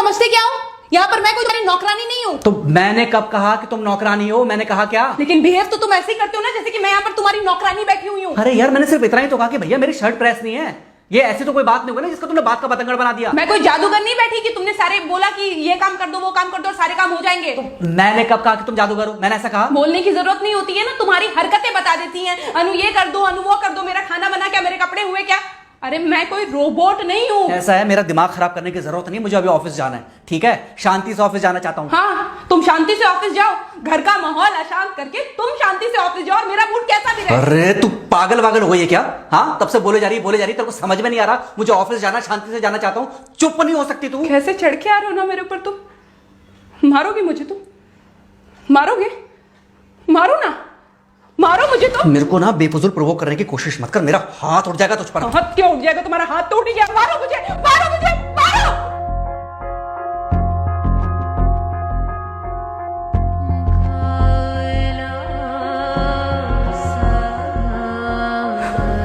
समझते क्या हो? यहाँ पर मैं कोई तुम्हारी नौकरानी नहीं हूँ। तो मैंने कब कहा कि तुम नौकरानी हो? मैंने कहा क्या? लेकिन बिहेव तो तुम ऐसे ही करते हो ना जैसे कि मैं यहाँ पर तुम्हारी नौकरानी बैठी हुई हूँ। अरे यार, मैंने सिर्फ इतना ही तो कहा कि भैया मेरी शर्ट प्रेस नहीं है। ये ऐसी तो कोई बात नहीं होगी ना जिसका तुमने बात का बतंगड़ बना दिया। मैं कोई जादूगर नहीं बैठी कि तुमने सारे बोला कि ये काम कर दो वो काम कर दो और सारे काम हो जाएंगे। मैंने कब कहा कि तुम जादूगर हो? मैंने ऐसा कहा? बोलने की जरूरत नहीं होती है ना, तुम्हारी हरकतें बता देती हैं। अनु ये कर दो, अनु वो कर दो, मेरा खाना बना क्या, मेरे कपड़े हुए क्या। अरे मैं कोई रोबोट नहीं हूँ। ऐसा है, मेरा दिमाग खराब करने की जरूरत नहीं, मुझे अभी ऑफिस जाना है। ठीक है, शांति से ऑफिस जाना चाहता हूँ। हाँ, तुम शांति से ऑफिस जाओ, घर का माहौल अशांत करके तुम शांति से ऑफिस जाओ और मेरा मूड कैसा भी रहे। अरे तू पागल वागल हो गई है क्या? हाँ, तब से बोले जा रही तेरे को समझ में नहीं आ रहा? मुझे ऑफिस जाना, शांति से जाना चाहता हूँ। चुप नहीं हो सकती तू? कैसे चढ़ के आ रहे हो ना मेरे ऊपर तुम। मारोगे मुझे? तुम मारोगे? मारो ना, मारो मुझे। तो मेरे को ना बेफजूल प्रोवोक करने की कोशिश मत कर, मेरा हाथ उठ जाएगा तुझ पर। हाथ क्यों उठ जाएगा? तुम्हारा हाथ तो उठ ही गया। मारो मुझे, मारो मुझे, मारो।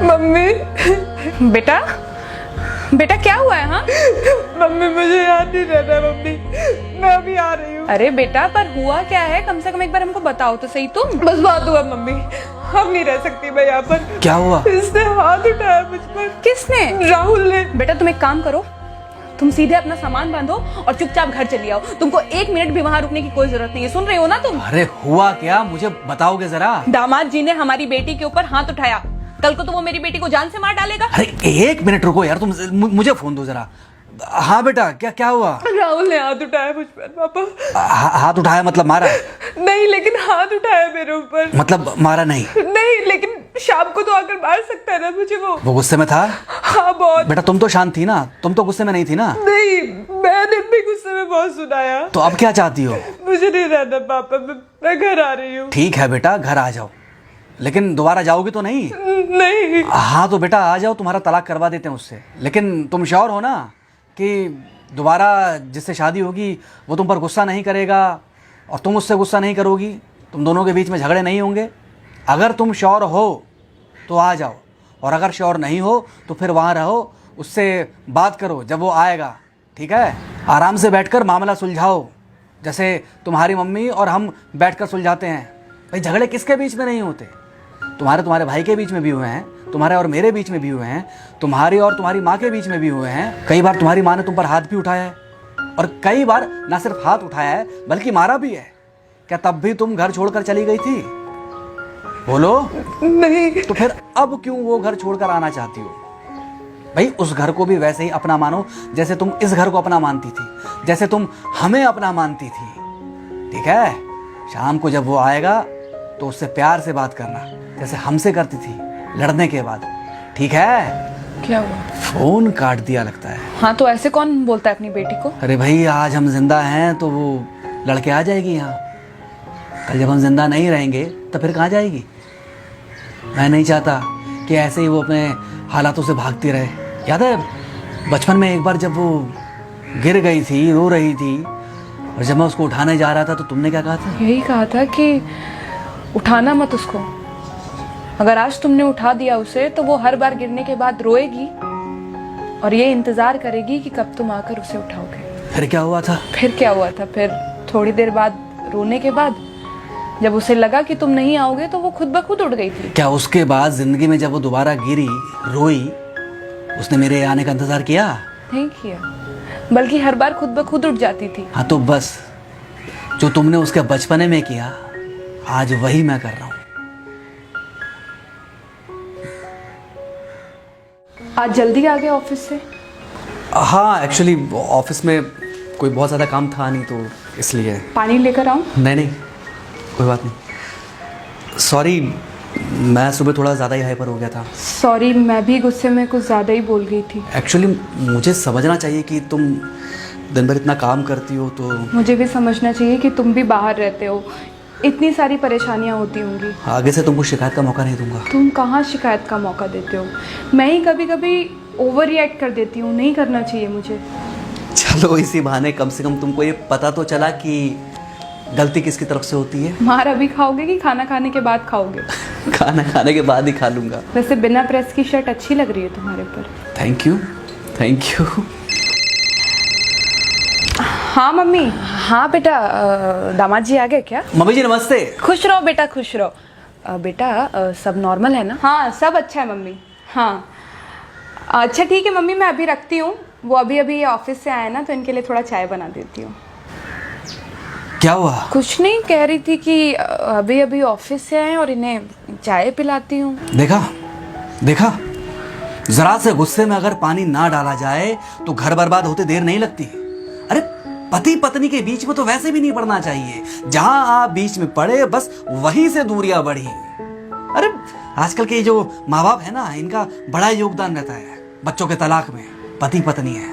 मम्मी। बेटा, बेटा क्या हुआ है? हाँ मम्मी मुझे याद नहीं रहता मम्मी, मैं अभी आ रही हूँ। अरे बेटा, पर हुआ क्या है? कम से कम एक बार हमको बताओ तो सही। तुम बस बात हुआ मम्मी, हम नहीं रह सकती मैं यहाँ पर। क्या हुआ? इसने हाथ उठाया मुझ पर। किसने? राहुल ने। बेटा तुम एक काम करो, तुम सीधे अपना सामान बांधो और चुपचाप घर चली आओ। तुमको एक मिनट भी वहाँ रुकने की कोई जरूरत नहीं है। सुन रहे हो ना तुम? अरे हुआ क्या, मुझे बताओगे जरा? दामाद जी ने हमारी बेटी के ऊपर हाथ उठाया। कल को तो वो मेरी बेटी को जान से मार डालेगा। अरे एक मिनट रुको यार, तुम मुझे फोन दो जरा। हाँ बेटा, क्या हुआ? राहुल ने हाथ उठाया मुझ पर पापा। हाथ उठाया मतलब मारा? नहीं, लेकिन हाथ उठाया मेरे ऊपर। मतलब मारा नहीं? नहीं, लेकिन शाम को तो आकर मार सकता है ना मुझे वो गुस्से में था? हाँ बहुत। बेटा तुम तो शांत थी ना, तुम तो गुस्से में नहीं थी ना? नहीं, मैंने भी गुस्से में बहुत सुनाया। तो अब क्या चाहती हो? मुझे नहीं रहना पापा, मैं घर आ रही हूँ। ठीक है बेटा, घर आ जाओ, लेकिन दोबारा जाओगी तो नहीं? नहीं। हाँ तो बेटा आ जाओ, तुम्हारा तलाक करवा देते हैं उससे। लेकिन तुम श्योर हो ना कि दोबारा जिससे शादी होगी वो तुम पर गुस्सा नहीं करेगा और तुम उससे गुस्सा नहीं करोगी, तुम दोनों के बीच में झगड़े नहीं होंगे? अगर तुम श्योर हो तो आ जाओ, और अगर श्योर नहीं हो तो फिर वहाँ रहो, उससे बात करो जब वो आएगा। ठीक है, आराम से बैठकर मामला सुलझाओ, जैसे तुम्हारी मम्मी और हम बैठकर सुलझाते हैं। भाई झगड़े किसके बीच में नहीं होते? तुम्हारे भाई के बीच में भी हुए हैं, तुम्हारे और मेरे बीच में भी हुए हैं, तुम्हारी और तुम्हारी माँ के बीच में भी हुए हैं। कई बार तुम्हारी माँ ने तुम पर हाथ भी उठाया है, और कई बार ना सिर्फ हाथ उठाया है बल्कि मारा भी है। क्या तब भी तुम घर छोड़कर चली गई थी? बोलो। नहीं। तो फिर अब क्यों वो घर छोड़कर आना चाहती हो? भाई उस घर को भी वैसे ही अपना मानो जैसे तुम इस घर को अपना मानती थी, जैसे तुम हमें अपना मानती थी। ठीक है, शाम को जब वो आएगा तो उससे प्यार से बात करना, जैसे हमसे करती थी लड़ने के बाद। ठीक है? क्या हुआ? फोन काट दिया लगता है। हाँ तो ऐसे कौन बोलता है अपनी बेटी को? अरे भाई आज हम जिंदा हैं तो वो लड़के आ जाएगी यहाँ, कल जब हम जिंदा नहीं रहेंगे तो फिर कहाँ जाएगी? मैं नहीं चाहता कि ऐसे ही वो अपने हालातों से भागती रहे। याद है बचपन में एक बार जब वो गिर गई थी, रो रही थी, और जब मैं उसको उठाने जा रहा था तो तुमने क्या कहा था? यही कहा था कि उठाना मत उसको। अगर आज तुमने उठा दिया उसे तो वो हर बार गिरने के बाद रोएगी और ये इंतजार करेगी कि कब तुम आकर उसे उठाओगे। फिर क्या हुआ था? फिर क्या हुआ था? फिर थोड़ी देर बाद रोने के बाद जब उसे लगा कि तुम नहीं आओगे तो वो खुद ब खुद उठ गई थी। क्या उसके बाद जिंदगी में जब वो दोबारा गिरी, रोई, उसने मेरे आने का इंतजार किया? नहीं किया, बल्कि हर बार खुद ब खुद उठ जाती थी। हाँ तो बस जो तुमने उसके बचपने में किया आज वही मैं कर रहा हूँ। आज जल्दी आ गए ऑफिस से? हाँ एक्चुअली ऑफिस में कोई बहुत ज़्यादा काम था नहीं तो इसलिए। पानी लेकर आऊं? नहीं कोई बात नहीं, सॉरी मैं सुबह थोड़ा ज़्यादा ही हाइपर हो गया था। सॉरी, मैं भी गुस्से में कुछ ज़्यादा ही बोल गई थी। एक्चुअली मुझे समझना चाहिए कि तुम दिन भर इतना काम करती हो तो। मुझे भी समझना चाहिए कि तुम भी बाहर रहते हो, इतनी सारी परेशानियां होती होंगी। आगे से तुमको शिकायत का मौका नहीं दूंगा। तुम कहाँ शिकायत का मौका देते हो? मैं ही कभी कभी ओवर रिएक्ट कर देती हूँ, नहीं करना चाहिए मुझे। चलो इसी बहाने कम से कम तुमको ये पता तो चला कि गलती किसकी तरफ से होती है। मार अभी खाओगे कि खाना खाने के बाद खाओगे? खाना खाने के बाद ही खा लूंगा। वैसे बिना प्रेस की शर्ट अच्छी लग रही है तुम्हारे पर। Thank you. हाँ मम्मी। हाँ बेटा, दामाद जी आ गए क्या? मम्मी जी नमस्ते। खुश रहो बेटा, खुश रहो। बेटा सब नॉर्मल है ना? हाँ सब अच्छा है मम्मी। हाँ अच्छा ठीक है मम्मी, मैं अभी रखती हूँ। वो अभी अभी ऑफिस से आए ना, तो इनके लिए थोड़ा चाय बना देती हूँ। क्या हुआ? कुछ नहीं, कह रही थी कि अभी अभी ऑफिस से आए और इन्हें चाय पिलाती हूँ। देखा देखा, जरा से गुस्से में अगर पानी ना डाला जाए तो घर बर्बाद होते देर नहीं लगती। अरे पति पत्नी के बीच में तो वैसे भी नहीं पड़ना चाहिए। जहां आप बीच में पड़े बस वहीं से दूरियां बढ़ी। अरे आजकल के जो माँ बाप है ना, इनका बड़ा योगदान रहता है बच्चों के तलाक में। पति पत्नी है,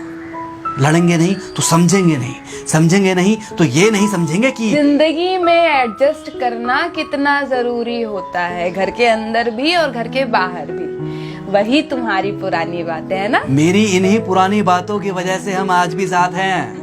लड़ेंगे नहीं तो समझेंगे नहीं, समझेंगे नहीं तो ये नहीं समझेंगे कि जिंदगी में एडजस्ट करना कितना जरूरी होता है, घर के अंदर भी और घर के बाहर भी। वही तुम्हारी पुरानी बातें है ना। मेरी इन्हीं पुरानी बातों की वजह से हम आज भी साथ हैं।